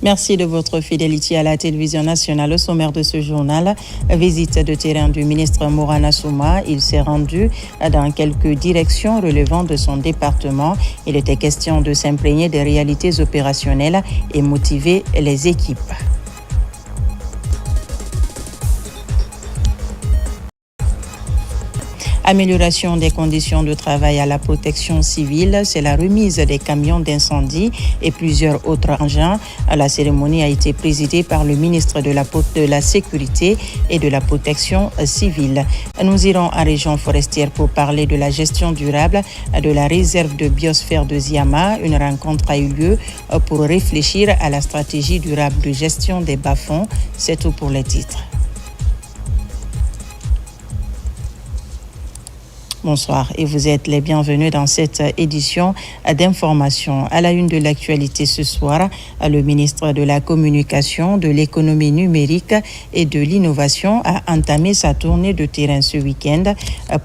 Merci de votre fidélité à la télévision nationale. Au sommaire de ce journal, visite de terrain du ministre Mourana Souma. Il s'est rendu dans quelques directions relevant de son département. Il était question de s'imprégner des réalités opérationnelles et motiver les équipes. Amélioration des conditions de travail à la protection civile, c'est la remise des camions d'incendie et plusieurs autres engins. La cérémonie a été présidée par le ministre de la Sécurité et de la Protection civile. Nous irons en région forestière pour parler de la gestion durable de la réserve de biosphère de Ziama. Une rencontre a eu lieu pour réfléchir à la stratégie durable de gestion des bas-fonds. C'est tout pour les titres. Bonsoir et vous êtes les bienvenus dans cette édition d'information. À la une de l'actualité ce soir, le ministre de la Communication, de l'économie numérique et de l'innovation a entamé sa tournée de terrain ce week-end.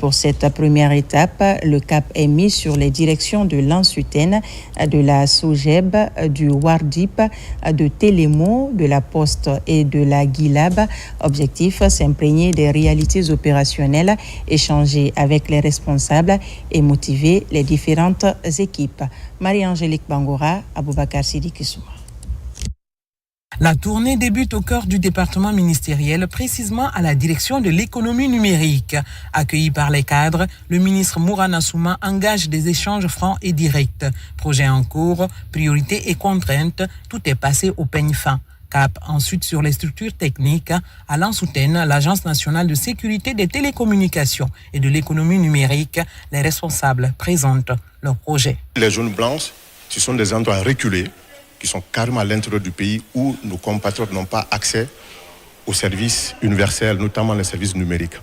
Pour cette première étape, le cap est mis sur les directions de l'Ansuten, de la SOGEB, du Wardip, de Télémo, de la Poste et de la Guilab. Objectif, s'imprégner des réalités opérationnelles, échanger avec les responsables et motiver les différentes équipes. Marie-Angélique Bangora, Aboubakar Sidi Kissouma. La tournée débute au cœur du département ministériel, précisément à la direction de l'économie numérique. Accueilli par les cadres, le ministre Mourana Souma engage des échanges francs et directs. Projet en cours, priorités et contraintes, tout est passé au peigne fin. Cap ensuite sur les structures techniques. À l'Ansuten, l'Agence nationale de sécurité des télécommunications et de l'économie numérique, les responsables présentent leur projet. Les zones blanches, ce sont des endroits reculés qui sont carrément à l'intérieur du pays où nos compatriotes n'ont pas accès aux services universels, notamment les services numériques.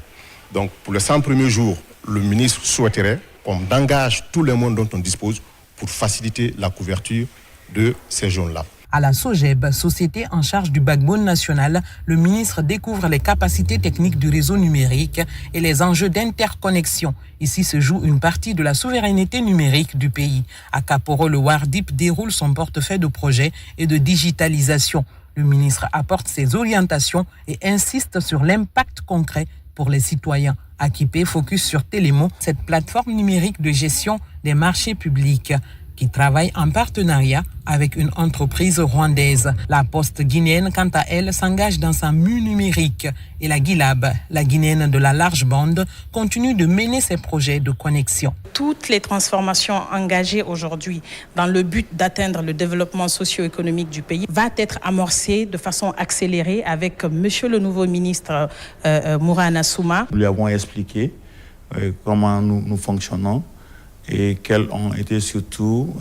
Donc pour les 100 premiers jours, le ministre souhaiterait qu'on engage tout le monde dont on dispose pour faciliter la couverture de ces zones-là. À la SOGEB, société en charge du backbone national, le ministre découvre les capacités techniques du réseau numérique et les enjeux d'interconnexion. Ici se joue une partie de la souveraineté numérique du pays. À Kaporo, le Wardip déroule son portefeuille de projets et de digitalisation. Le ministre apporte ses orientations et insiste sur l'impact concret pour les citoyens. Akipé focus sur Télémo, cette plateforme numérique de gestion des marchés publics, qui travaille en partenariat avec une entreprise rwandaise. La Poste guinéenne, quant à elle, s'engage dans sa mue numérique. Et la Guilab, la guinéenne de la large bande, continue de mener ses projets de connexion. Toutes les transformations engagées aujourd'hui dans le but d'atteindre le développement socio-économique du pays va être amorcée de façon accélérée avec monsieur le nouveau ministre Mourana Souma. Nous lui avons expliqué comment nous fonctionnons et quelles ont été surtout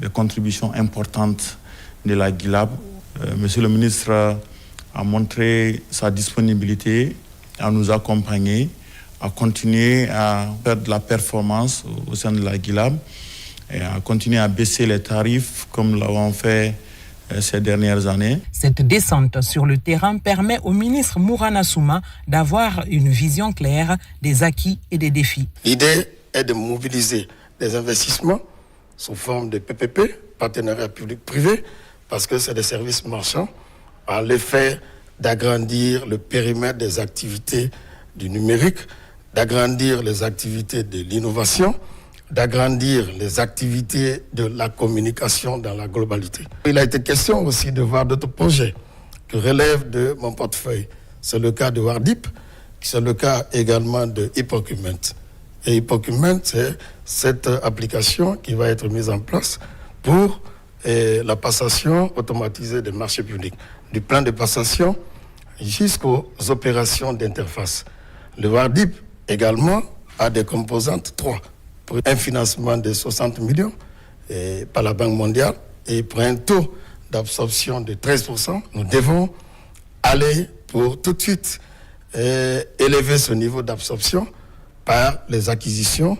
les contributions importantes de la Guilab. Monsieur le ministre a montré sa disponibilité à nous accompagner, à continuer à faire de la performance au sein de la Guilab et à continuer à baisser les tarifs comme nous l'avons fait ces dernières années. Cette descente sur le terrain permet au ministre Mourana Souma d'avoir une vision claire des acquis et des défis. L'idée est de mobiliser des investissements sous forme de PPP, partenariat public-privé, parce que c'est des services marchands, à l'effet d'agrandir le périmètre des activités du numérique, d'agrandir les activités de l'innovation, d'agrandir les activités de la communication dans la globalité. Il a été question aussi de voir d'autres projets qui relèvent de mon portefeuille. C'est le cas de Wardip, c'est le cas également de Hypocumment. Et Hypocumment, c'est cette application qui va être mise en place pour la passation automatisée des marchés publics, du plan de passation jusqu'aux opérations d'interface. Le Wardip également a des composantes 3 pour un financement de 60 millions par la Banque mondiale et pour un taux d'absorption de 13%. Nous devons aller pour tout de suite élever ce niveau d'absorption par les acquisitions,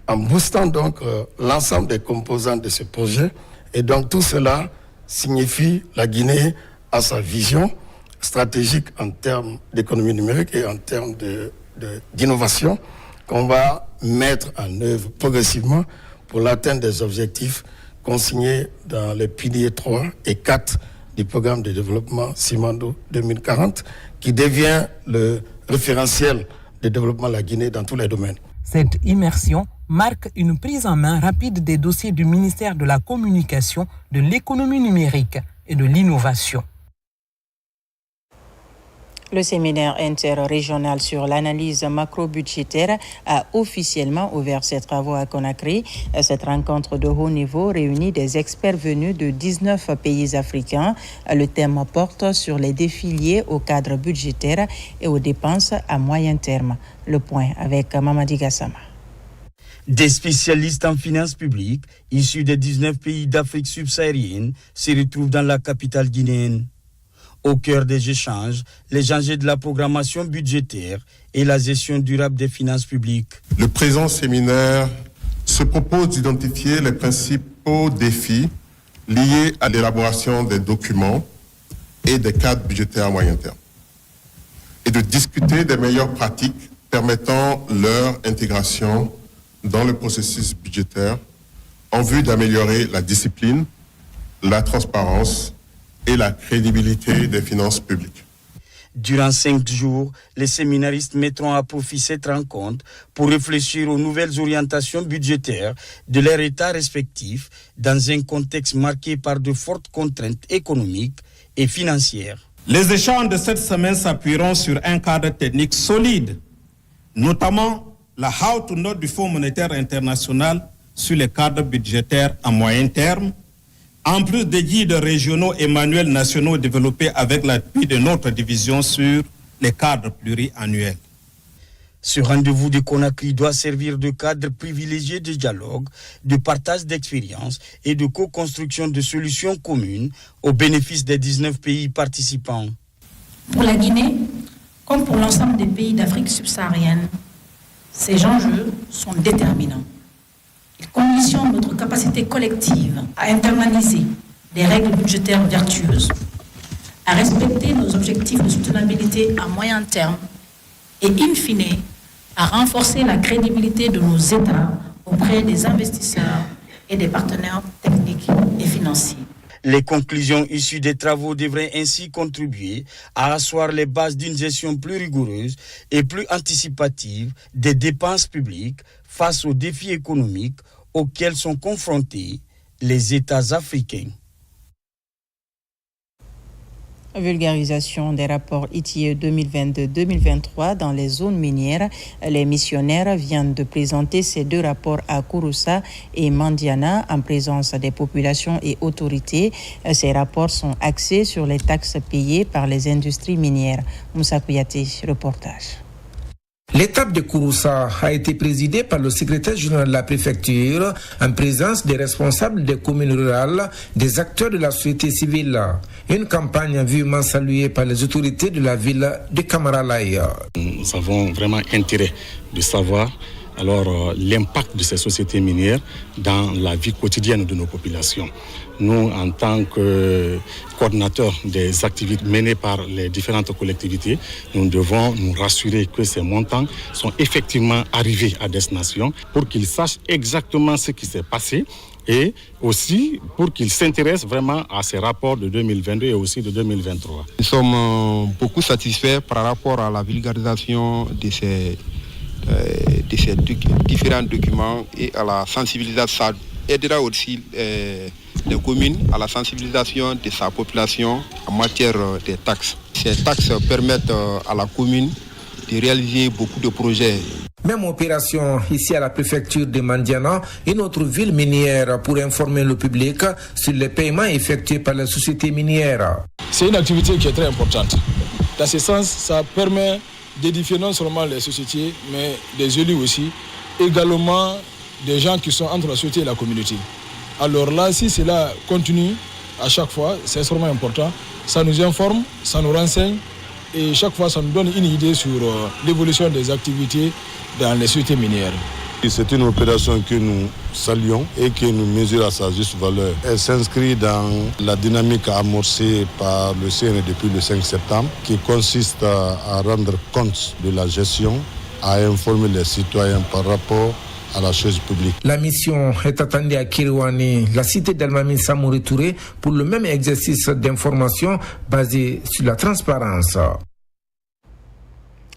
en boostant donc l'ensemble des composants de ce projet. Et donc tout cela signifie la Guinée à sa vision stratégique en termes d'économie numérique et en termes d'innovation qu'on va mettre en œuvre progressivement pour l'atteinte des objectifs consignés dans les piliers 3 et 4 du programme de développement Simandou 2040, qui devient le référentiel de développement de la Guinée dans tous les domaines. Cette immersion marque une prise en main rapide des dossiers du ministère de la Communication, de l'économie numérique et de l'innovation. Le séminaire interrégional sur l'analyse macro-budgétaire a officiellement ouvert ses travaux à Conakry. Cette rencontre de haut niveau réunit des experts venus de 19 pays africains. Le thème porte sur les défis liés au cadre budgétaire et aux dépenses à moyen terme. Le point avec Mamadi Gassama. Des spécialistes en finances publiques issus des 19 pays d'Afrique subsaharienne se retrouvent dans la capitale guinéenne. Au cœur des échanges, les enjeux de la programmation budgétaire et la gestion durable des finances publiques. Le présent séminaire se propose d'identifier les principaux défis liés à l'élaboration des documents et des cadres budgétaires à moyen terme et de discuter des meilleures pratiques permettant leur intégration dans le processus budgétaire en vue d'améliorer la discipline, la transparence et la crédibilité des finances publiques. Durant 5 jours, les séminaristes mettront à profit cette rencontre pour réfléchir aux nouvelles orientations budgétaires de leurs États respectifs dans un contexte marqué par de fortes contraintes économiques et financières. Les échanges de cette semaine s'appuieront sur un cadre technique solide, notamment la haute note du Fonds monétaire international sur les cadres budgétaires à moyen terme, en plus des guides régionaux et manuels nationaux développés avec l'appui de notre division sur les cadres pluriannuels. Ce rendez-vous de Conakry doit servir de cadre privilégié de dialogue, de partage d'expériences et de co-construction de solutions communes au bénéfice des 19 pays participants. Pour la Guinée, comme pour l'ensemble des pays d'Afrique subsaharienne, ces enjeux sont déterminants. Ils conditionnent notre capacité collective à internaliser des règles budgétaires vertueuses, à respecter nos objectifs de soutenabilité à moyen terme et, in fine, à renforcer la crédibilité de nos États auprès des investisseurs et des partenaires techniques et financiers. Les conclusions issues des travaux devraient ainsi contribuer à asseoir les bases d'une gestion plus rigoureuse et plus anticipative des dépenses publiques face aux défis économiques auxquels sont confrontés les États africains. Vulgarisation des rapports ITIE 2022-2023 dans les zones minières. Les missionnaires viennent de présenter ces 2 rapports à Kouroussa et Mandiana en présence des populations et autorités. Ces rapports sont axés sur les taxes payées par les industries minières. Moussa Kouyaté, reportage. L'étape de Kouroussa a été présidée par le secrétaire général de la préfecture en présence des responsables des communes rurales, des acteurs de la société civile. Une campagne vivement saluée par les autorités de la ville de Kamaralaï. Nous avons vraiment intérêt de savoir l'impact de ces sociétés minières dans la vie quotidienne de nos populations. Nous, en tant que coordinateurs des activités menées par les différentes collectivités, nous devons nous rassurer que ces montants sont effectivement arrivés à destination pour qu'ils sachent exactement ce qui s'est passé et aussi pour qu'ils s'intéressent vraiment à ces rapports de 2022 et aussi de 2023. Nous sommes beaucoup satisfaits par rapport à la vulgarisation de ces différents documents et à la sensibilisation. Ça aidera aussi les communes à la sensibilisation de sa population en matière de taxes. Ces taxes permettent à la commune de réaliser beaucoup de projets. Même opération ici à la préfecture de Mandiana, une autre ville minière pour informer le public sur les paiements effectués par les sociétés minières. C'est une activité qui est très importante. Dans ce sens, ça permet d'édifier non seulement les sociétés, mais des élus aussi, également des gens qui sont entre la société et la communauté. Alors là, si cela continue à chaque fois, c'est extrêmement important. Ça nous informe, ça nous renseigne et chaque fois, ça nous donne une idée sur l'évolution des activités dans les sociétés minières. C'est une opération que nous saluons et que nous mesurons à sa juste valeur. Elle s'inscrit dans la dynamique amorcée par le CNE depuis le 5 septembre, qui consiste à rendre compte de la gestion, à informer les citoyens par rapport à la chose publique. La mission est attendue à Kirouani, la cité d'Almami Samouri Touré, pour le même exercice d'information basé sur la transparence.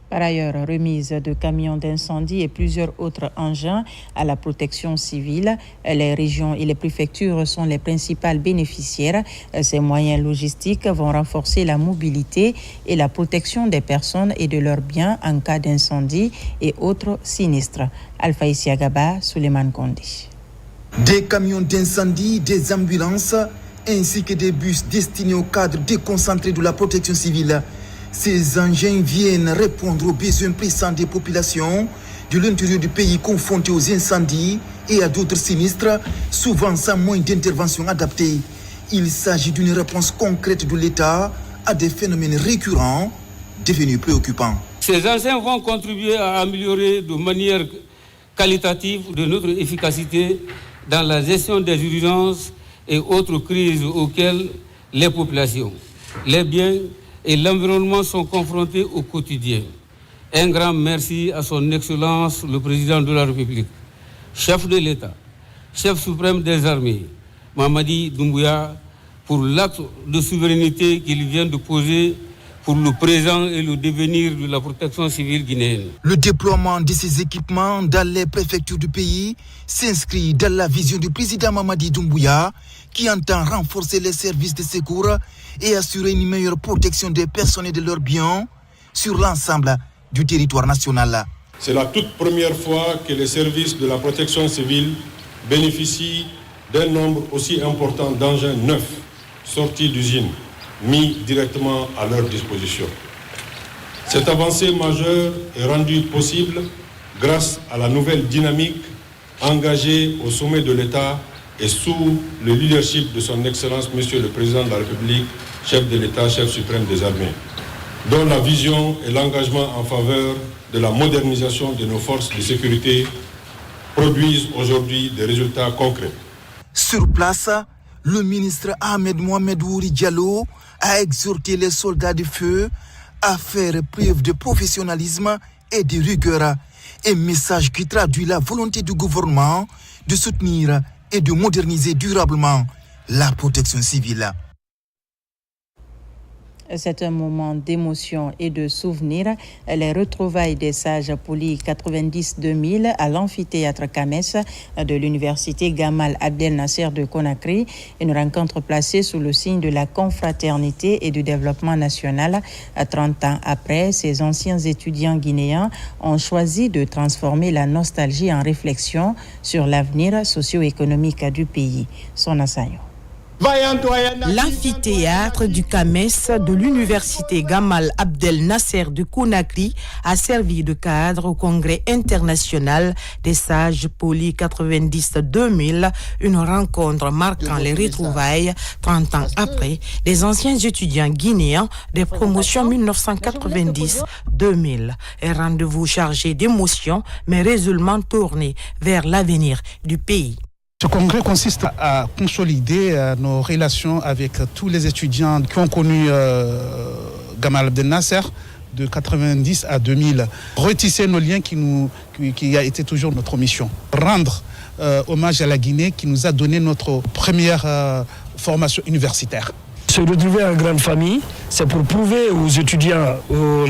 Par ailleurs, remise de camions d'incendie et plusieurs autres engins à la protection civile. Les régions et les préfectures sont les principales bénéficiaires. Ces moyens logistiques vont renforcer la mobilité et la protection des personnes et de leurs biens en cas d'incendie et autres sinistres. Alpha Isiagaba, Suleiman Kondi. Des camions d'incendie, des ambulances, ainsi que des bus destinés aux cadres déconcentrés de la protection civile. Ces engins viennent répondre aux besoins pressants des populations de l'intérieur du pays confrontées aux incendies et à d'autres sinistres, souvent sans moyens d'intervention adaptés. Il s'agit d'une réponse concrète de l'État à des phénomènes récurrents devenus préoccupants. Ces engins vont contribuer à améliorer de manière qualitative de notre efficacité dans la gestion des urgences et autres crises auxquelles les populations, les biens et l'environnement sont confrontés au quotidien. Un grand merci à son Excellence le Président de la République, chef de l'État, chef suprême des armées, Mamadi Doumbouya, pour l'acte de souveraineté qu'il vient de poser pour le présent et le devenir de la protection civile guinéenne. Le déploiement de ces équipements dans les préfectures du pays s'inscrit dans la vision du président Mamadi Doumbouya, qui entend renforcer les services de secours et assurer une meilleure protection des personnes et de leurs biens sur l'ensemble du territoire national. C'est la toute première fois que les services de la protection civile bénéficient d'un nombre aussi important d'engins neufs sortis d'usines, mis directement à leur disposition. Cette avancée majeure est rendue possible grâce à la nouvelle dynamique engagée au sommet de l'État et sous le leadership de son Excellence, Monsieur le Président de la République, chef de l'État, chef suprême des armées, dont la vision et l'engagement en faveur de la modernisation de nos forces de sécurité produisent aujourd'hui des résultats concrets. Sur place, le ministre Ahmed Mohamed Wouri Diallo a exhorté les soldats du feu à faire preuve de professionnalisme et de rigueur. Un message qui traduit la volonté du gouvernement de soutenir et de moderniser durablement la protection civile. C'est un moment d'émotion et de souvenir. Les retrouvailles des sages polis 90-2000 à l'amphithéâtre Kames de l'université Gamal Abdel Nasser de Conakry. Une rencontre placée sous le signe de la confraternité et du développement national. 30 ans après, ces anciens étudiants guinéens ont choisi de transformer la nostalgie en réflexion sur l'avenir socio-économique du pays. Son assaillant. L'amphithéâtre du Kames de l'université Gamal Abdel Nasser de Conakry a servi de cadre au congrès international des sages polis 90-2000, une rencontre marquant les retrouvailles 30 ans après des anciens étudiants guinéens des promotions 1990-2000. Un rendez-vous chargé d'émotions mais résolument tourné vers l'avenir du pays. Ce congrès consiste à consolider nos relations avec tous les étudiants qui ont connu Gamal Abdel Nasser de 90 à 2000. Retisser nos liens qui a été toujours notre mission. Rendre hommage à la Guinée qui nous a donné notre première formation universitaire. Se retrouver en grande famille, c'est pour prouver aux étudiants,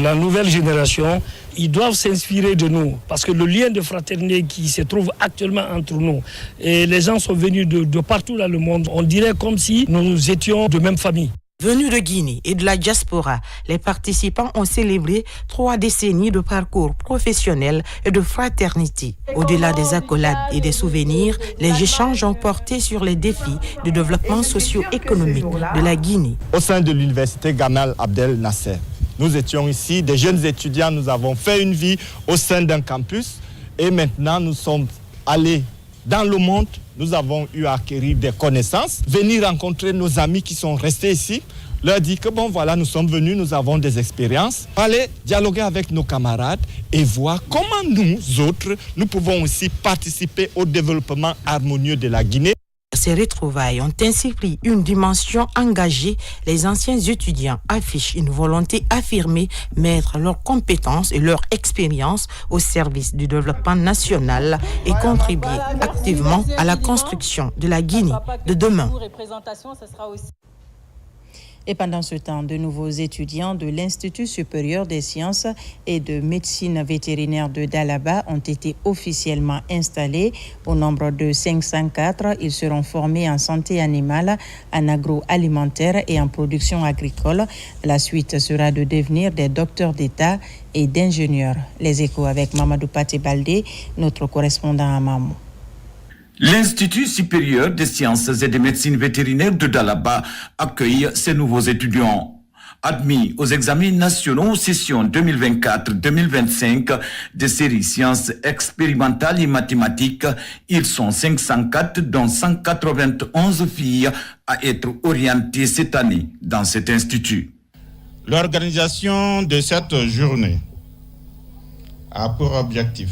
la nouvelle génération, ils doivent s'inspirer de nous. Parce que le lien de fraternité qui se trouve actuellement entre nous, et les gens sont venus de partout dans le monde, on dirait comme si nous étions de même famille. Venus de Guinée et de la diaspora, les participants ont célébré 3 décennies de parcours professionnel et de fraternité. Au-delà des accolades et des souvenirs, les échanges ont porté sur les défis de développement socio-économique de la Guinée. Au sein de l'université Gamal Abdel Nasser, nous étions ici, des jeunes étudiants, nous avons fait une vie au sein d'un campus et maintenant nous sommes allés dans le monde. Nous avons eu à acquérir des connaissances, venir rencontrer nos amis qui sont restés ici, leur dire que bon voilà, nous sommes venus, nous avons des expériences, aller dialoguer avec nos camarades et voir comment nous autres, nous pouvons aussi participer au développement harmonieux de la Guinée. Ces retrouvailles ont ainsi pris une dimension engagée. Les anciens étudiants affichent une volonté affirmée, mettre leurs compétences et leur expérience au service du développement national et contribuer activement à la construction de la Guinée de demain. Et pendant ce temps, de nouveaux étudiants de l'Institut supérieur des sciences et de médecine vétérinaire de Dalaba ont été officiellement installés. Au nombre de 504, ils seront formés en santé animale, en agroalimentaire et en production agricole. La suite sera de devenir des docteurs d'État et d'ingénieurs. Les échos avec Mamadou Paté Baldé, notre correspondant à Mamou. L'Institut supérieur des sciences et de médecine vétérinaire de Dalaba accueille ces nouveaux étudiants. Admis aux examens nationaux session 2024-2025 de série sciences expérimentales et mathématiques, ils sont 504 dont 191 filles à être orientées cette année dans cet institut. L'organisation de cette journée a pour objectif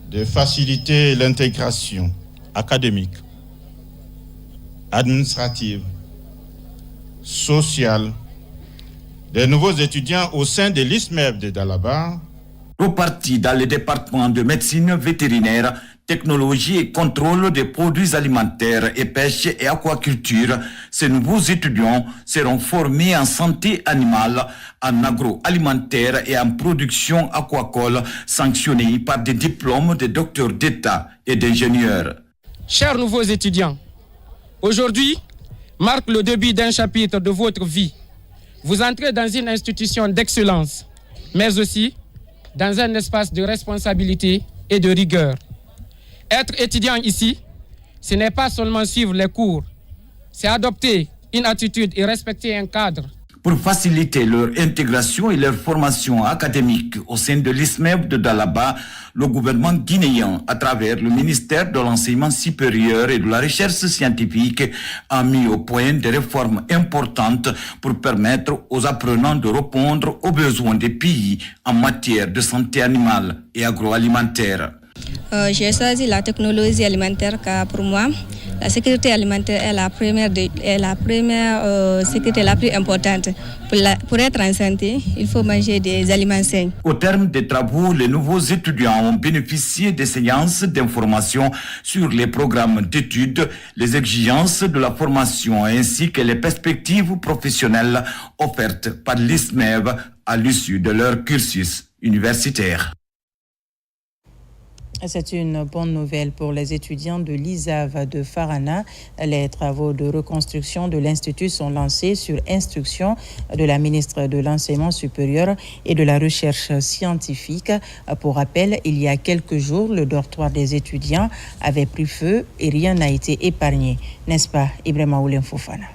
de faciliter l'intégration académique, administrative, sociale des nouveaux étudiants au sein de l'ISMEV de Dalaba. Repartis dans le département de médecine vétérinaire, technologie et contrôle des produits alimentaires et pêche et aquaculture, ces nouveaux étudiants seront formés en santé animale, en agroalimentaire et en production aquacole, sanctionnés par des diplômes de docteurs d'État et d'ingénieurs. Chers nouveaux étudiants, aujourd'hui marque le début d'un chapitre de votre vie. Vous entrez dans une institution d'excellence, mais aussi dans un espace de responsabilité et de rigueur. Être étudiant ici, ce n'est pas seulement suivre les cours, c'est adopter une attitude et respecter un cadre. Pour faciliter leur intégration et leur formation académique au sein de l'ISMEV de Dalaba, le gouvernement guinéen, à travers le ministère de l'Enseignement supérieur et de la Recherche scientifique, a mis au point des réformes importantes pour permettre aux apprenants de répondre aux besoins des pays en matière de santé animale et agroalimentaire. J'ai choisi la technologie alimentaire car pour moi, la sécurité alimentaire est la première sécurité la plus importante. Pour être en santé, il faut manger des aliments sains. Au terme des travaux, les nouveaux étudiants ont bénéficié des séances d'information sur les programmes d'études, les exigences de la formation ainsi que les perspectives professionnelles offertes par l'ISMEV à l'issue de leur cursus universitaire. C'est une bonne nouvelle pour les étudiants de l'ISAV de Farana. Les travaux de reconstruction de l'Institut sont lancés sur instruction de la ministre de l'Enseignement supérieur et de la Recherche scientifique. Pour rappel, il y a quelques jours, le dortoir des étudiants avait pris feu et rien n'a été épargné. N'est-ce pas, Ibrahima Oulem Fofana?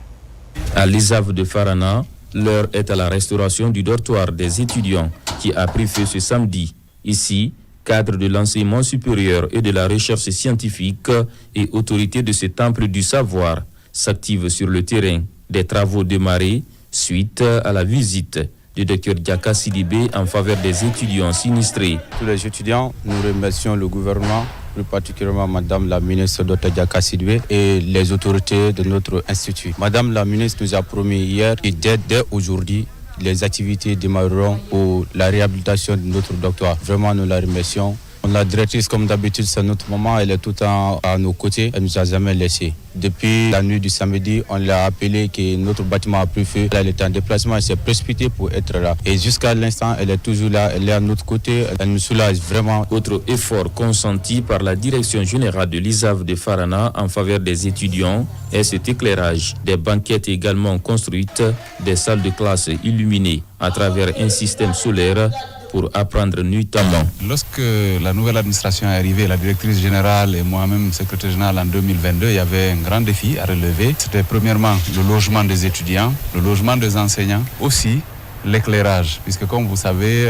À l'ISAV de Farana, l'heure est à la restauration du dortoir des étudiants qui a pris feu ce samedi. Ici, cadre de l'enseignement supérieur et de la recherche scientifique et autorité de ce temple du savoir s'activent sur le terrain. Des travaux démarrés suite à la visite du Dr Diaka Sidibé en faveur des étudiants sinistrés. Tous les étudiants, nous remercions le gouvernement, plus particulièrement Madame la ministre Dr Diaka Sidibé et les autorités de notre institut. Madame la ministre nous a promis hier et dès aujourd'hui, les activités démarreront pour la réhabilitation de notre doctorat. Vraiment, nous la remercions. La directrice, comme d'habitude, c'est notre maman, elle est tout le temps à nos côtés, elle ne nous a jamais laissés. Depuis la nuit du samedi, on l'a appelé que notre bâtiment a pris feu. Elle était en déplacement, elle s'est précipitée pour être là. Et jusqu'à l'instant, elle est toujours là, elle est à notre côté, elle nous soulage vraiment. Autre effort consenti par la direction générale de l'ISAV de Farana en faveur des étudiants est cet éclairage. Des banquettes également construites, des salles de classe illuminées à travers un système solaire pour apprendre nuitamment. Lorsque la nouvelle administration est arrivée, la directrice générale et moi-même, secrétaire général en 2022, il y avait un grand défi à relever. C'était premièrement le logement des étudiants, le logement des enseignants, aussi l'éclairage, puisque comme vous savez,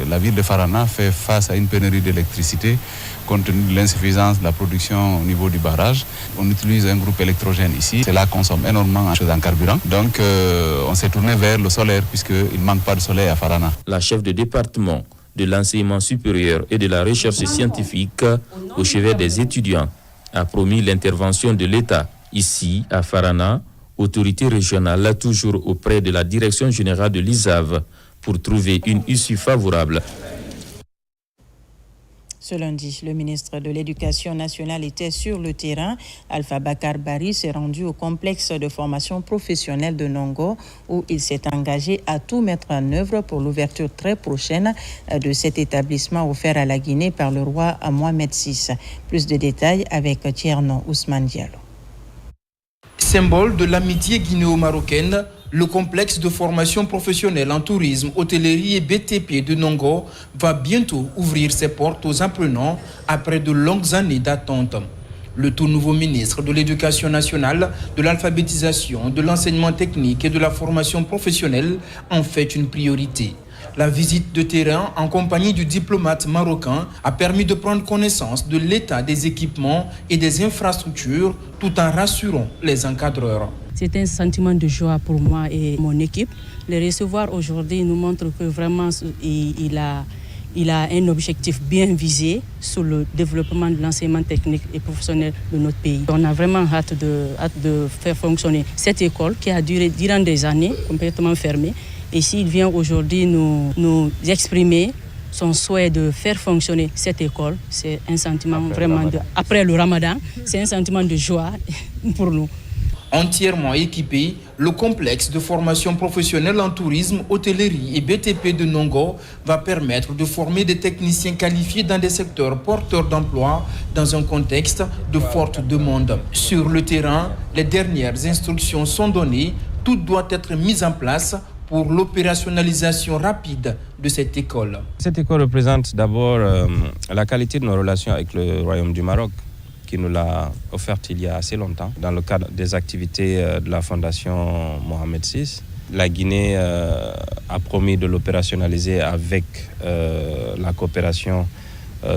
la ville de Farana fait face à une pénurie d'électricité compte tenu de l'insuffisance de la production au niveau du barrage. On utilise un groupe électrogène ici. Cela consomme énormément en carburant. Donc, on s'est tourné vers le solaire puisqu'il ne manque pas de soleil à Farana. La chef de département de l'enseignement supérieur et de la recherche scientifique au chevet des étudiants a promis l'intervention de l'État. Ici, à Farana, autorité régionale toujours auprès de la direction générale de l'ISAV pour trouver une issue favorable. Ce lundi, le ministre de l'Éducation nationale était sur le terrain. Alpha Bakar Bari s'est rendu au complexe de formation professionnelle de Nongo où il s'est engagé à tout mettre en œuvre pour l'ouverture très prochaine de cet établissement offert à la Guinée par le roi Mohamed VI. Plus de détails avec Tierno Ousmane Diallo. Symbole de l'amitié guinéo-marocaine, le complexe de formation professionnelle en tourisme, hôtellerie et BTP de Nongo va bientôt ouvrir ses portes aux apprenants après de longues années d'attente. Le tout nouveau ministre de l'Éducation nationale, de l'alphabétisation, de l'enseignement technique et de la formation professionnelle en fait une priorité. La visite de terrain en compagnie du diplomate marocain a permis de prendre connaissance de l'état des équipements et des infrastructures tout en rassurant les encadreurs. C'est un sentiment de joie pour moi et mon équipe. Le recevoir aujourd'hui nous montre que vraiment il a un objectif bien visé sur le développement de l'enseignement technique et professionnel de notre pays. On a vraiment hâte de faire fonctionner cette école qui a duré durant des années, complètement fermée. Et s'il vient aujourd'hui nous exprimer son souhait de faire fonctionner cette école, c'est un sentiment après le Ramadan, c'est un sentiment de joie pour nous. Entièrement équipé, le complexe de formation professionnelle en tourisme, hôtellerie et BTP de Nongo va permettre de former des techniciens qualifiés dans des secteurs porteurs d'emploi dans un contexte de forte demande. Sur le terrain, les dernières instructions sont données, tout doit être mis en place pour l'opérationnalisation rapide de cette école. Cette école représente d'abord la qualité de nos relations avec le Royaume du Maroc, qui nous l'a offerte il y a assez longtemps, dans le cadre des activités de la Fondation Mohamed VI. La Guinée a promis de l'opérationnaliser avec la coopération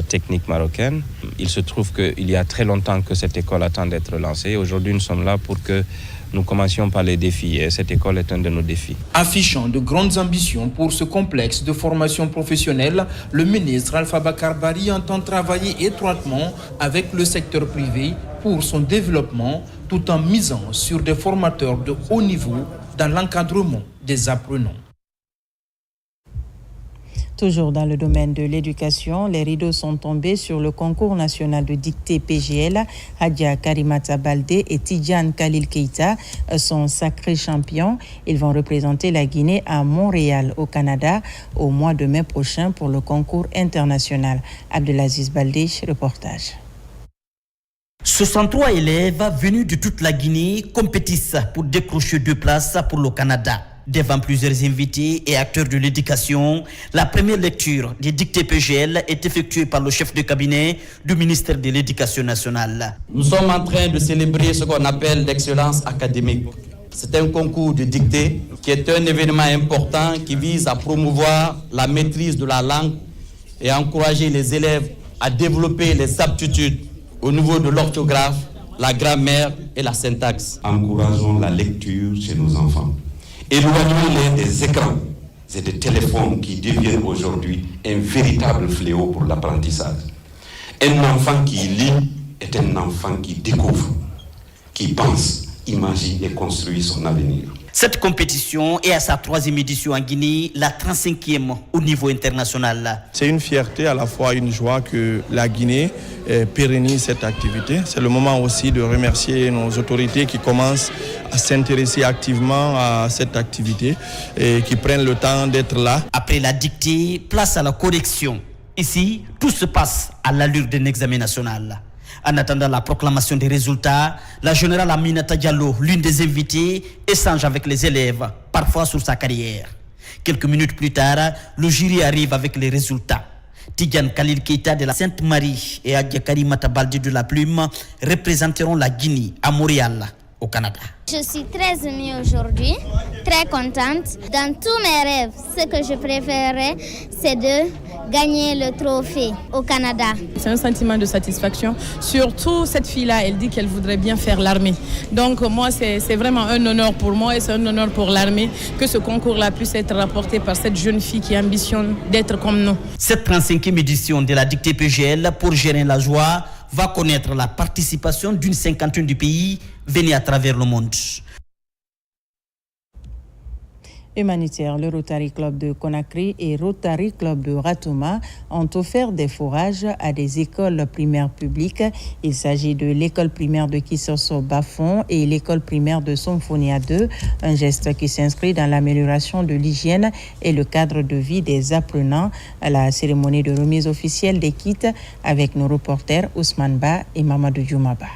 technique marocaine. Il se trouve qu'il y a très longtemps que cette école attend d'être lancée. Aujourd'hui, nous sommes là pour que nous commencions par les défis et cette école est un de nos défis. Affichant de grandes ambitions pour ce complexe de formation professionnelle, le ministre Alpha Bakar Bari entend travailler étroitement avec le secteur privé pour son développement tout en misant sur des formateurs de haut niveau dans l'encadrement des apprenants. Toujours dans le domaine de l'éducation, les rideaux sont tombés sur le concours national de dictée PGL. Hadja Karimata Baldé et Tidjane Khalil Keita sont sacrés champions. Ils vont représenter la Guinée à Montréal, au Canada, au mois de mai prochain pour le concours international. Abdelaziz Baldé, reportage. 63 élèves venus de toute la Guinée compétissent pour décrocher 2 places pour le Canada. Devant plusieurs invités et acteurs de l'éducation, la première lecture des dictées PGL est effectuée par le chef de cabinet du ministère de l'Éducation nationale. Nous sommes en train de célébrer ce qu'on appelle l'excellence académique. C'est un concours de dictée qui est un événement important qui vise à promouvoir la maîtrise de la langue et à encourager les élèves à développer les aptitudes au niveau de l'orthographe, la grammaire et la syntaxe. Encourageons la lecture chez nos enfants. Éloignons-les des écrans et des téléphones qui deviennent aujourd'hui un véritable fléau pour l'apprentissage. Un enfant qui lit est un enfant qui découvre, qui pense, imagine et construit son avenir. Cette compétition est à sa 3e édition en Guinée, la 35e au niveau international. C'est une fierté, à la fois une joie que la Guinée pérennise cette activité. C'est le moment aussi de remercier nos autorités qui commencent à s'intéresser activement à cette activité et qui prennent le temps d'être là. Après la dictée, place à la correction. Ici, tout se passe à l'allure d'un examen national. En attendant la proclamation des résultats, la générale Aminata Diallo, l'une des invitées, échange avec les élèves, parfois sur sa carrière. Quelques minutes plus tard, le jury arrive avec les résultats. Tidjane Khalil Keita de la Sainte-Marie et Hadja Karimata Baldé de la Plume représenteront la Guinée à Montréal, au Canada. Je suis très émue aujourd'hui, très contente. Dans tous mes rêves, ce que je préférerais, c'est de gagner le trophée au Canada. C'est un sentiment de satisfaction. Surtout, cette fille-là, elle dit qu'elle voudrait bien faire l'armée. Donc moi, c'est vraiment un honneur pour moi et c'est un honneur pour l'armée que ce concours-là puisse être rapporté par cette jeune fille qui ambitionne d'être comme nous. Cette 35e édition de la dictée PGL pour Gérin Lajoie va connaître la participation d'une cinquantaine de pays venus à travers le monde. Humanitaire, le Rotary Club de Conakry et Rotary Club de Ratouma ont offert des fourrages à des écoles primaires publiques. Il s'agit de l'école primaire de Kissoso-Bafon et l'école primaire de Somfonia 2, un geste qui s'inscrit dans l'amélioration de l'hygiène et le cadre de vie des apprenants. À la cérémonie de remise officielle des kits avec nos reporters Ousmane Ba et Mamadou Djoumaba.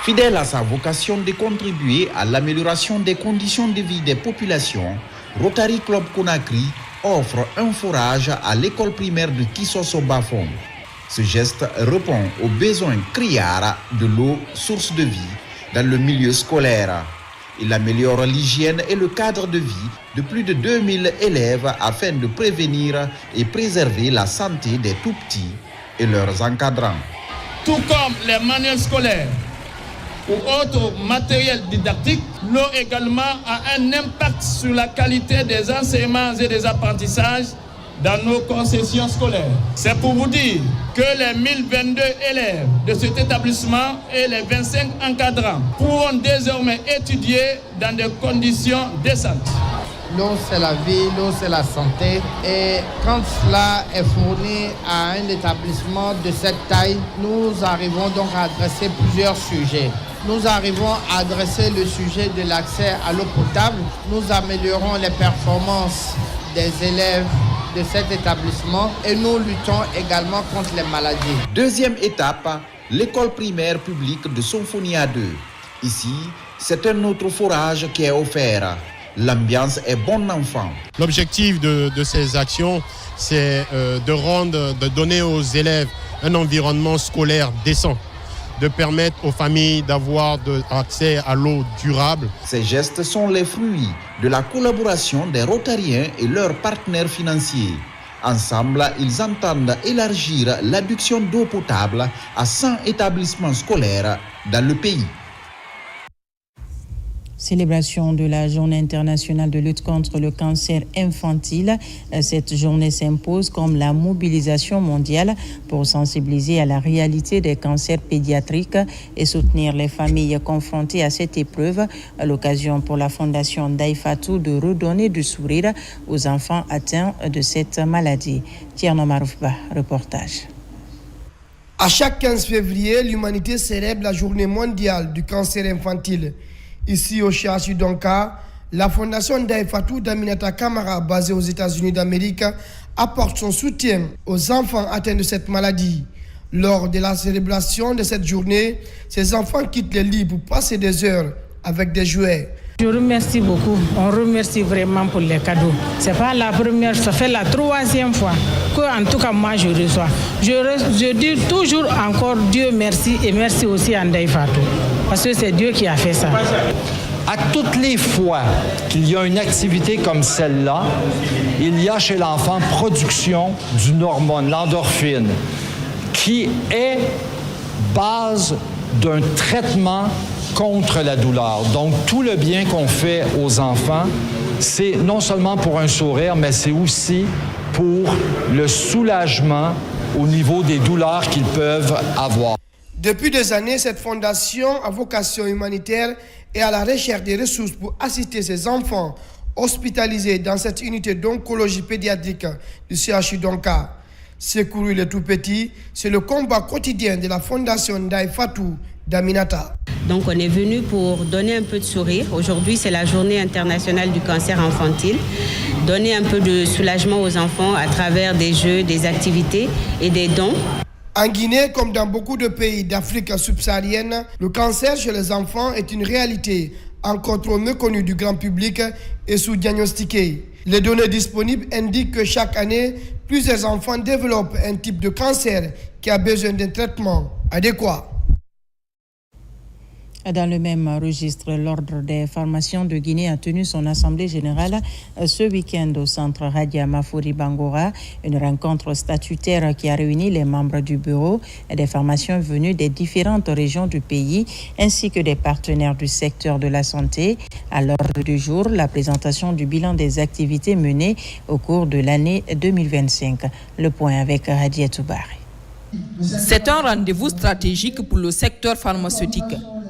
Fidèle à sa vocation de contribuer à l'amélioration des conditions de vie des populations, Rotary Club Conakry offre un fourrage à l'école primaire de Kissoso-Bafon. Ce geste répond aux besoins criards de l'eau, source de vie, dans le milieu scolaire. Il améliore l'hygiène et le cadre de vie de plus de 2000 élèves afin de prévenir et préserver la santé des tout-petits et leurs encadrants. Tout comme les manuels scolaires ou autres matériels didactiques, l'eau également a un impact sur la qualité des enseignements et des apprentissages dans nos concessions scolaires. C'est pour vous dire que les 1022 élèves de cet établissement et les 25 encadrants pourront désormais étudier dans des conditions décentes. L'eau, c'est la vie, l'eau, c'est la santé. Et quand cela est fourni à un établissement de cette taille, nous arrivons donc à adresser plusieurs sujets. Nous arrivons à adresser le sujet de l'accès à l'eau potable. Nous améliorons les performances des élèves de cet établissement et nous luttons également contre les maladies. Deuxième étape, l'école primaire publique de Somfonia 2. Ici, c'est un autre forage qui est offert. L'ambiance est bon enfant. L'objectif de ces actions, c'est de donner aux élèves un environnement scolaire décent, de permettre aux familles d'avoir accès à l'eau durable. Ces gestes sont les fruits de la collaboration des Rotariens et leurs partenaires financiers. Ensemble, ils entendent élargir l'adduction d'eau potable à 100 établissements scolaires dans le pays. Célébration de la Journée internationale de lutte contre le cancer infantile. Cette journée s'impose comme la mobilisation mondiale pour sensibiliser à la réalité des cancers pédiatriques et soutenir les familles confrontées à cette épreuve. À l'occasion pour la Fondation Daifatou de redonner du sourire aux enfants atteints de cette maladie. Tierno Maroufba, reportage. À chaque 15 février, l'humanité célèbre la Journée mondiale du cancer infantile. Ici au CHU Donka, la fondation Daifatou d'Aminata Kamara, basée aux États-Unis d'Amérique, apporte son soutien aux enfants atteints de cette maladie. Lors de la célébration de cette journée, ces enfants quittent les lits pour passer des heures avec des jouets. Je remercie beaucoup. On remercie vraiment pour les cadeaux. C'est pas la première, ça fait la 3e fois que, en tout cas, moi je reçois. Je dis toujours encore Dieu merci et merci aussi à Daifatou. Parce que c'est Dieu qui a fait ça. À toutes les fois qu'il y a une activité comme celle-là, il y a chez l'enfant production d'une hormone, l'endorphine, qui est base d'un traitement contre la douleur. Donc, tout le bien qu'on fait aux enfants, c'est non seulement pour un sourire, mais c'est aussi pour le soulagement au niveau des douleurs qu'ils peuvent avoir. Depuis des années, cette fondation à vocation humanitaire est à la recherche des ressources pour assister ces enfants hospitalisés dans cette unité d'oncologie pédiatrique du CHU Donka. Secourir les tout-petits, c'est le combat quotidien de la fondation Daifatou d'Aminata. Donc on est venu pour donner un peu de sourire. Aujourd'hui, c'est la journée internationale du cancer infantile. Donner un peu de soulagement aux enfants à travers des jeux, des activités et des dons. En Guinée, comme dans beaucoup de pays d'Afrique subsaharienne, le cancer chez les enfants est une réalité encore trop méconnue du grand public et sous-diagnostiquée. Les données disponibles indiquent que chaque année, plusieurs enfants développent un type de cancer qui a besoin d'un traitement adéquat. Dans le même registre, l'Ordre des pharmaciens de Guinée a tenu son assemblée générale ce week-end au centre Radia Mafouri Bangora, une rencontre statutaire qui a réuni les membres du bureau et des pharmaciens venus des différentes régions du pays, ainsi que des partenaires du secteur de la santé. À l'ordre du jour, la présentation du bilan des activités menées au cours de l'année 2025. Le point avec Radia Toubari. C'est un rendez-vous stratégique pour le secteur pharmaceutique.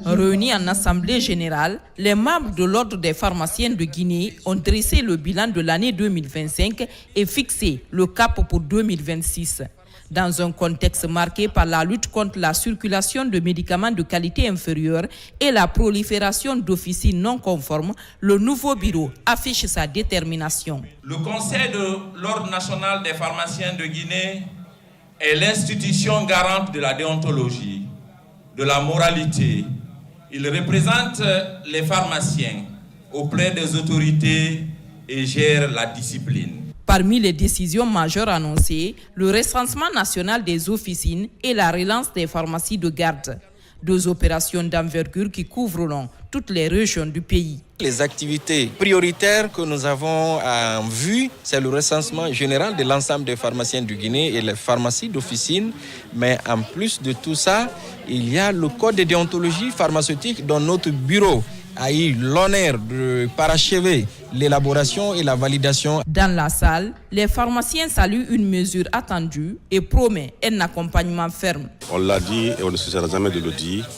Réunis en assemblée générale, les membres de l'Ordre des pharmaciens de Guinée ont dressé le bilan de l'année 2025 et fixé le cap pour 2026. Dans un contexte marqué par la lutte contre la circulation de médicaments de qualité inférieure et la prolifération d'officines non conformes, le nouveau bureau affiche sa détermination. Le Conseil de l'Ordre national des pharmaciens de Guinée est l'institution garante de la déontologie, de la moralité. Il représente les pharmaciens auprès des autorités et gère la discipline. Parmi les décisions majeures annoncées, le recensement national des officines et la relance des pharmacies de garde. 2 opérations d'envergure qui couvriront toutes les régions du pays. Les activités prioritaires que nous avons en vue, c'est le recensement général de l'ensemble des pharmaciens du Guinée et les pharmacies d'officine. Mais en plus de tout ça, il y a le code de déontologie pharmaceutique dont notre bureau a eu l'honneur de parachever l'élaboration et la validation. Dans la salle, les pharmaciens saluent une mesure attendue et promet un accompagnement ferme. On l'a dit et on ne cessera jamais de le dire,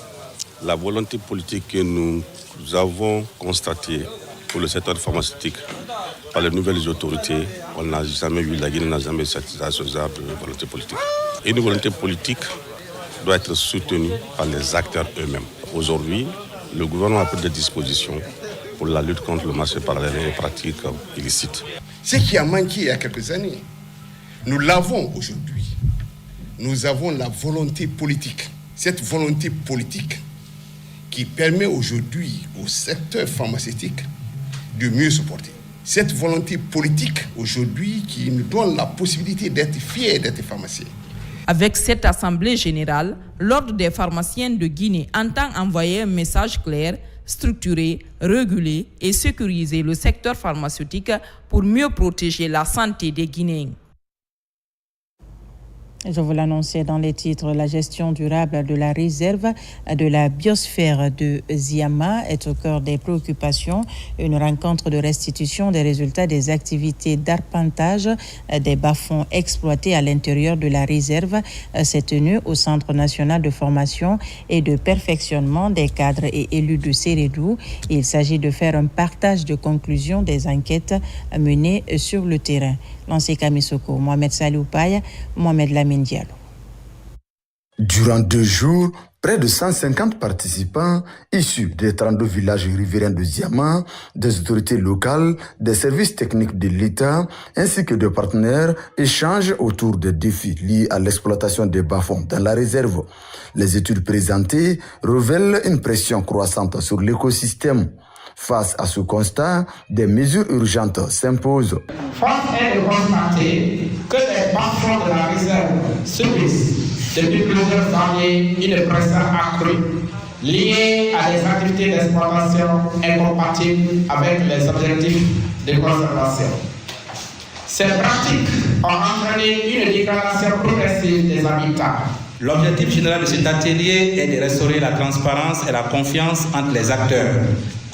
la volonté politique que nous avons constatée pour le secteur pharmaceutique par les nouvelles autorités, on n'a jamais eu, la Guinée n'a jamais eu cette volonté politique. Et une volonté politique doit être soutenue par les acteurs eux-mêmes. Aujourd'hui, le gouvernement a pris des dispositions pour la lutte contre le marché parallèle et les pratiques illicites. Ce qui a manqué il y a quelques années, nous l'avons aujourd'hui. Nous avons la volonté politique. Cette volonté politique qui permet aujourd'hui au secteur pharmaceutique de mieux se porter. Cette volonté politique aujourd'hui qui nous donne la possibilité d'être fiers d'être pharmaciens. Avec cette assemblée générale, l'Ordre des pharmaciens de Guinée entend envoyer un message clair, structuré, réguler et sécuriser le secteur pharmaceutique pour mieux protéger la santé des Guinéens. Je vous l'annonçais dans les titres, la gestion durable de la réserve de la biosphère de Ziama est au cœur des préoccupations. Une rencontre de restitution des résultats des activités d'arpentage des bas-fonds exploités à l'intérieur de la réserve s'est tenue au Centre national de formation et de perfectionnement des cadres et élus de Sérédou. Il s'agit de faire un partage de conclusions des enquêtes menées sur le terrain. Lancé Kamisoko, Mohamed Salou Paye, Mohamed Lamine Diallo. Durant 2 jours, près de 150 participants issus des 32 villages riverains de Ziama, des autorités locales, des services techniques de l'État, ainsi que de partenaires échangent autour des défis liés à l'exploitation des bas-fonds dans la réserve. Les études présentées révèlent une pression croissante sur l'écosystème. Face à ce constat, des mesures urgentes s'imposent. Force est de constater que les bas-fonds de la réserve subissent depuis plusieurs années une pression accrue liée à des activités d'exploitation incompatibles avec les objectifs de conservation. Ces pratiques ont entraîné une dégradation progressive des habitats. L'objectif général de cet atelier est de restaurer la transparence et la confiance entre les acteurs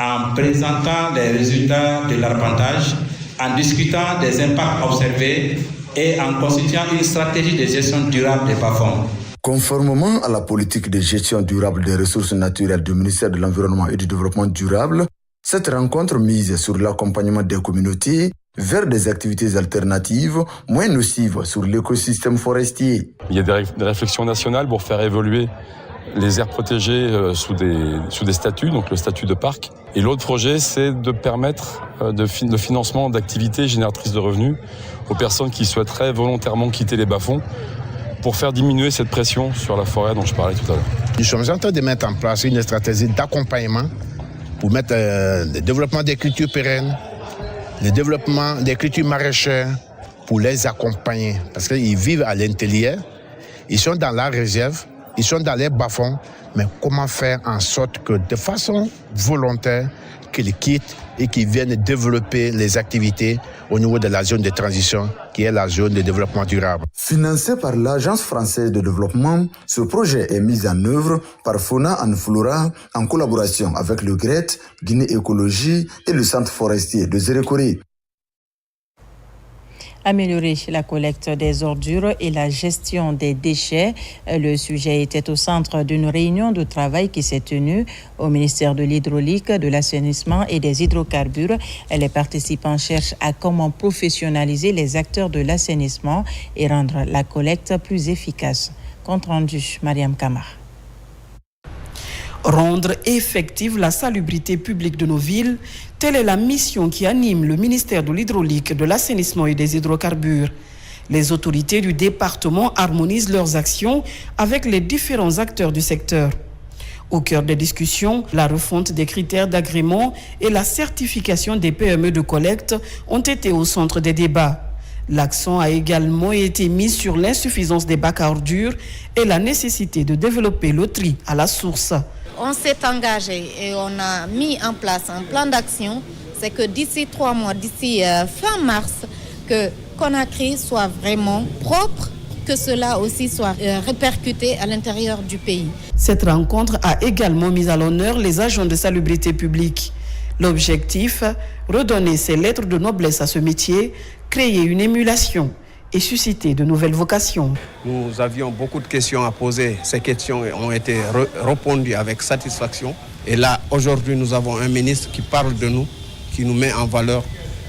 en présentant les résultats de l'arpentage, en discutant des impacts observés et en constituant une stratégie de gestion durable des bas-fonds. Conformément à la politique de gestion durable des ressources naturelles du ministère de l'Environnement et du Développement durable, cette rencontre mise sur l'accompagnement des communautés vers des activités alternatives moins nocives sur l'écosystème forestier. Il y a des réflexions nationales pour faire évoluer les aires protégées sous des statuts, donc le statut de parc. Et l'autre projet, c'est de permettre le financement d'activités génératrices de revenus aux personnes qui souhaiteraient volontairement quitter les bas-fonds pour faire diminuer cette pression sur la forêt dont je parlais tout à l'heure. Nous sommes en train de mettre en place une stratégie d'accompagnement pour mettre le développement des cultures pérennes, le développement des cultures maraîchères pour les accompagner. Parce qu'ils vivent à l'intérieur, ils sont dans la réserve, ils sont dans les bas-fonds, mais comment faire en sorte que de façon volontaire, qu'ils quittent et qu'ils viennent développer les activités au niveau de la zone de transition, qui est la zone de développement durable. Financé par l'Agence française de développement, ce projet est mis en œuvre par Fauna and Flora en collaboration avec le GRET, Guinée Écologie et le Centre forestier de Zérékoré. Améliorer la collecte des ordures et la gestion des déchets. Le sujet était au centre d'une réunion de travail qui s'est tenue au ministère de l'Hydraulique, de l'Assainissement et des Hydrocarbures. Les participants cherchent à comment professionnaliser les acteurs de l'assainissement et rendre la collecte plus efficace. Compte rendu, Mariam Kamar. Rendre effective la salubrité publique de nos villes, telle est la mission qui anime le ministère de l'Hydraulique, de l'Assainissement et des Hydrocarbures. Les autorités du département harmonisent leurs actions avec les différents acteurs du secteur. Au cœur des discussions, la refonte des critères d'agrément et la certification des PME de collecte ont été au centre des débats. L'accent a également été mis sur l'insuffisance des bacs à ordures et la nécessité de développer le tri à la source. On s'est engagé et on a mis en place un plan d'action. C'est que d'ici 3 mois, d'ici fin mars, que Conakry soit vraiment propre, que cela aussi soit répercuté à l'intérieur du pays. Cette rencontre a également mis à l'honneur les agents de salubrité publique. L'objectif, redonner ses lettres de noblesse à ce métier, créer une émulation et susciter de nouvelles vocations. Nous avions beaucoup de questions à poser. Ces questions ont été répondues avec satisfaction. Et là, aujourd'hui, nous avons un ministre qui parle de nous, qui nous met en valeur.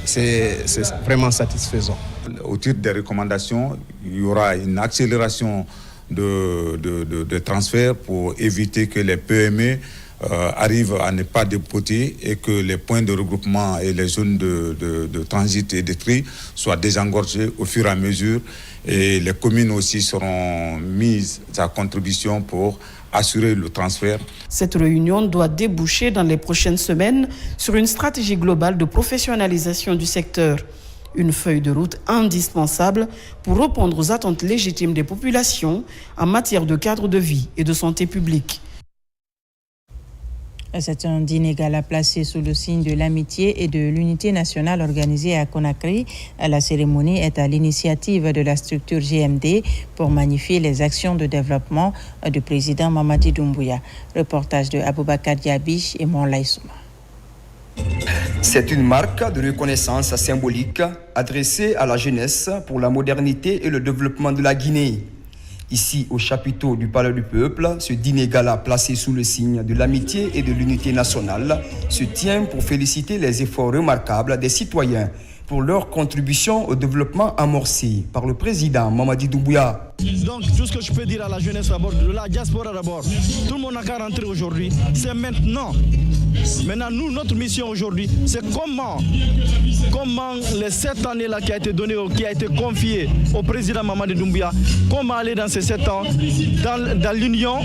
C'est vraiment satisfaisant. Au titre des recommandations, il y aura une accélération de transfert pour éviter que les PME arrivent à ne pas dépoter et que les points de regroupement et les zones de transit et de tri soient désengorgés au fur et à mesure. Et les communes aussi seront mises à contribution pour assurer le transfert. Cette réunion doit déboucher dans les prochaines semaines sur une stratégie globale de professionnalisation du secteur. Une feuille de route indispensable pour répondre aux attentes légitimes des populations en matière de cadre de vie et de santé publique. C'est un dîner gala placé sous le signe de l'amitié et de l'unité nationale organisée à Conakry. La cérémonie est à l'initiative de la structure GMD pour magnifier les actions de développement du président Mamadi Doumbouya. Reportage de Aboubakar Diaby et Monlaï Souma. C'est une marque de reconnaissance symbolique adressée à la jeunesse pour la modernité et le développement de la Guinée. Ici, au chapiteau du Palais du Peuple, ce dîner gala placé sous le signe de l'amitié et de l'unité nationale se tient pour féliciter les efforts remarquables des citoyens pour leur contribution au développement amorcé par le président Mamadi Doumbouya. Donc, tout ce que je peux dire à la jeunesse d'abord, de la diaspora d'abord, tout le monde n'a qu'à rentrer aujourd'hui, c'est maintenant. Maintenant, nous, notre mission aujourd'hui, c'est comment les 7 années-là qui a été donné, qui a été confiée au président Mamadi Doumbouya, comment aller dans ces 7 ans, dans l'union,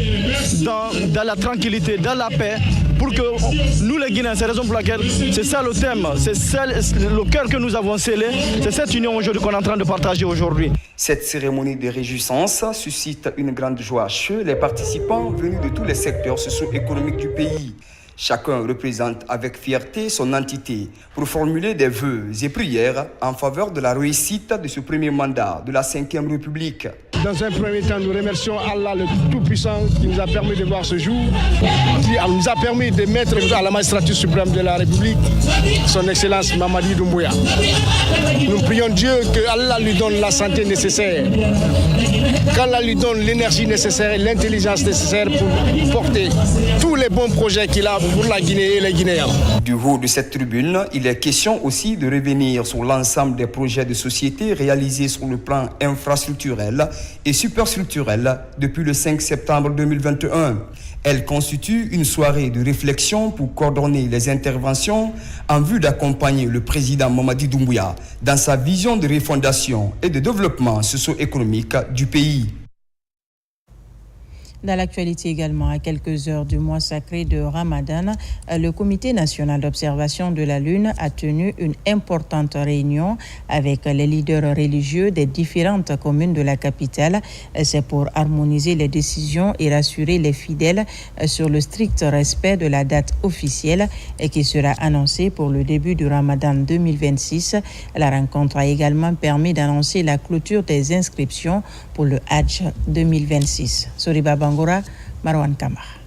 dans la tranquillité, dans la paix, pour que nous les Guinéens, c'est la raison pour laquelle, c'est ça le thème, c'est le cœur que nous avons scellé, c'est cette union aujourd'hui qu'on est en train de partager aujourd'hui. Cette cérémonie de réjouissance suscite une grande joie chez les participants venus de tous les secteurs socio-économiques du pays. Chacun représente avec fierté son entité pour formuler des vœux et prières en faveur de la réussite de ce premier mandat de la 5e République. Dans un premier temps, nous remercions Allah le Tout-Puissant qui nous a permis de voir ce jour, qui nous a permis de mettre à la magistrature suprême de la République son Excellence Mamadi Doumbouya. Nous prions Dieu que Allah lui donne la santé nécessaire, qu'Allah lui donne l'énergie nécessaire et l'intelligence nécessaire pour porter tous les bons projets qu'il a pour la Guinée et les Guinéens. Du haut de cette tribune, il est question aussi de revenir sur l'ensemble des projets de société réalisés sur le plan infrastructurel et superstructurel depuis le 5 septembre 2021. Elle constitue une soirée de réflexion pour coordonner les interventions en vue d'accompagner le président Mamadi Doumbouya dans sa vision de refondation et de développement socio-économique du pays. Dans l'actualité également, à quelques heures du mois sacré de Ramadan, le Comité national d'observation de la Lune a tenu une importante réunion avec les leaders religieux des différentes communes de la capitale. C'est pour harmoniser les décisions et rassurer les fidèles sur le strict respect de la date officielle qui sera annoncée pour le début du Ramadan 2026. La rencontre a également permis d'annoncer la clôture des inscriptions pour le Hajj 2026. Soriba Bangora, Marwan Kamar.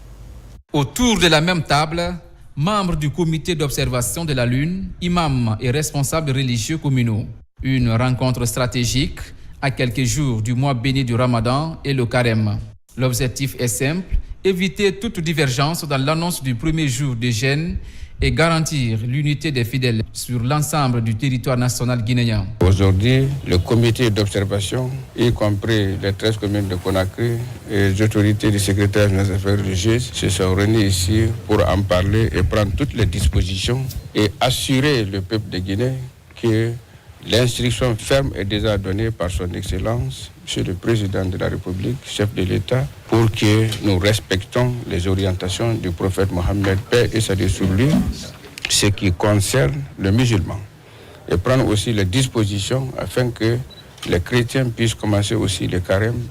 Autour de la même table, membres du comité d'observation de la Lune, imams et responsables religieux communaux. Une rencontre stratégique à quelques jours du mois béni du Ramadan et le carême. L'objectif est simple, éviter toute divergence dans l'annonce du premier jour de jeûne et garantir l'unité des fidèles sur l'ensemble du territoire national guinéen. Aujourd'hui, le comité d'observation, y compris les 13 communes de Conakry et les autorités du secrétaire des affaires religieuses, se sont réunis ici pour en parler et prendre toutes les dispositions et assurer le peuple de Guinée que l'instruction ferme est déjà donnée par son Excellence, Monsieur le Président de la République, chef de l'État, pour que nous respectons les orientations du prophète Mohammed, paix et salut sur lui, ce qui concerne le musulman. Et prendre aussi les dispositions afin que les chrétiens puissent commencer aussi le carême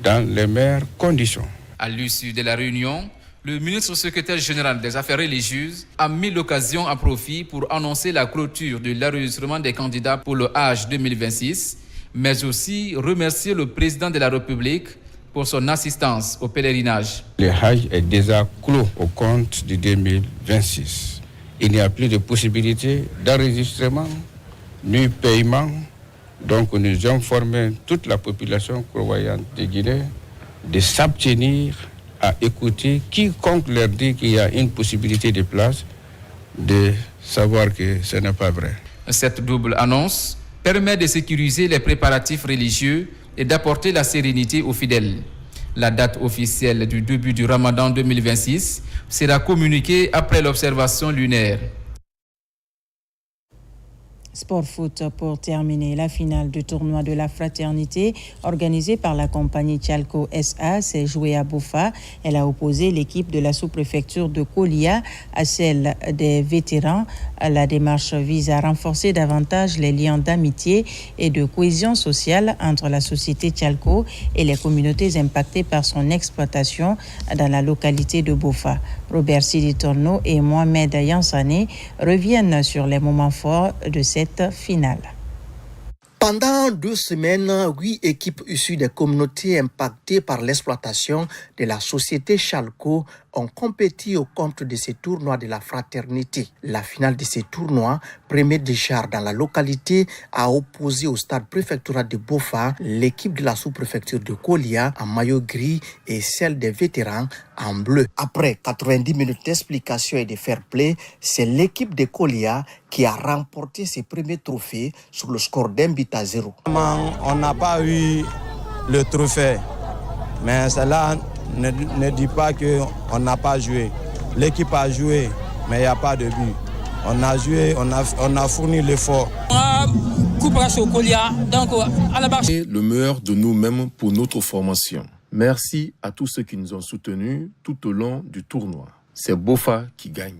dans les meilleures conditions. À l'issue de la réunion, le ministre secrétaire général des Affaires religieuses a mis l'occasion à profit pour annoncer la clôture de l'enregistrement des candidats pour le Hajj 2026, mais aussi remercier le président de la République pour son assistance au pèlerinage. Le Hajj est déjà clos au compte de 2026. Il n'y a plus de possibilité d'enregistrement ni paiement. Donc nous informons toute la population croyante de Guinée de s'abstenir à écouter quiconque leur dit qu'il y a une possibilité de place, de savoir que ce n'est pas vrai. Cette double annonce permet de sécuriser les préparatifs religieux et d'apporter la sérénité aux fidèles. La date officielle du début du Ramadan 2026 sera communiquée après l'observation lunaire. Sport foot pour terminer. La finale du tournoi de la fraternité organisée par la compagnie Tchalco SA s'est jouée à Boffa. Elle a opposé l'équipe de la sous-préfecture de Kolia à celle des vétérans. La démarche vise à renforcer davantage les liens d'amitié et de cohésion sociale entre la société Tchalco et les communautés impactées par son exploitation dans la localité de Boffa. Robert Sidi Torno et Mohamed Yansane reviennent sur les moments forts de cette finale. Pendant 2 semaines, 8 équipes issues des communautés impactées par l'exploitation de la société Tchalco ont compéti au compte de ces tournois de la fraternité. La finale de ces tournois, premier déjà dans la localité, a opposé au stade préfectoral de Boffa l'équipe de la sous-préfecture de Kolia en maillot gris et celle des vétérans en bleu. Après 90 minutes d'explication et de fair play, c'est l'équipe de Kolia qui a remporté ses premiers trophées sur le score d'un but à 0. On n'a pas eu le trophée, mais cela ne dit pas qu'on n'a pas joué. L'équipe a joué, mais il n'y a pas de but. On a joué, on a fourni l'effort. Le meilleur de nous-mêmes pour notre formation. Merci à tous ceux qui nous ont soutenus tout au long du tournoi. C'est Boffa qui gagne.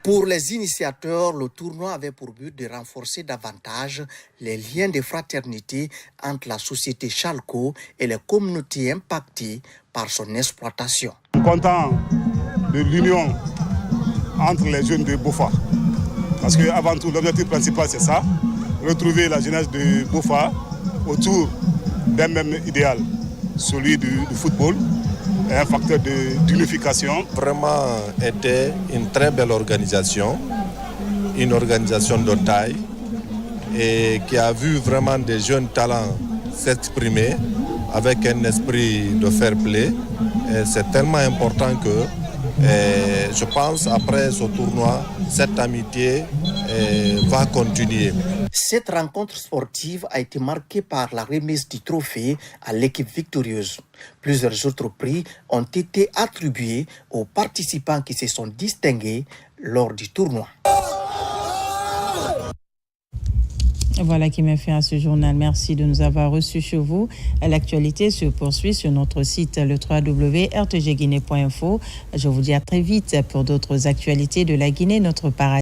Pour les initiateurs, le tournoi avait pour but de renforcer davantage les liens de fraternité entre la société Tchalco et les communautés impactées par son exploitation. Je suis content de l'union entre les jeunes de Boffa. Parce qu'avant tout, l'objectif principal, c'est ça, retrouver la jeunesse de Boffa autour d'un même idéal, celui du football. Un facteur d'unification. Vraiment était une très belle organisation, une organisation de taille et qui a vu vraiment des jeunes talents s'exprimer avec un esprit de fair play. Et c'est tellement important que je pense après ce tournoi, cette amitié va continuer. Cette rencontre sportive a été marquée par la remise du trophée à l'équipe victorieuse. Plusieurs autres prix ont été attribués aux participants qui se sont distingués lors du tournoi. Voilà qui m'a fait à ce journal. Merci de nous avoir reçus chez vous. L'actualité se poursuit sur notre site le www.rtgguinée.info. Je vous dis à très vite pour d'autres actualités de la Guinée, notre paradis.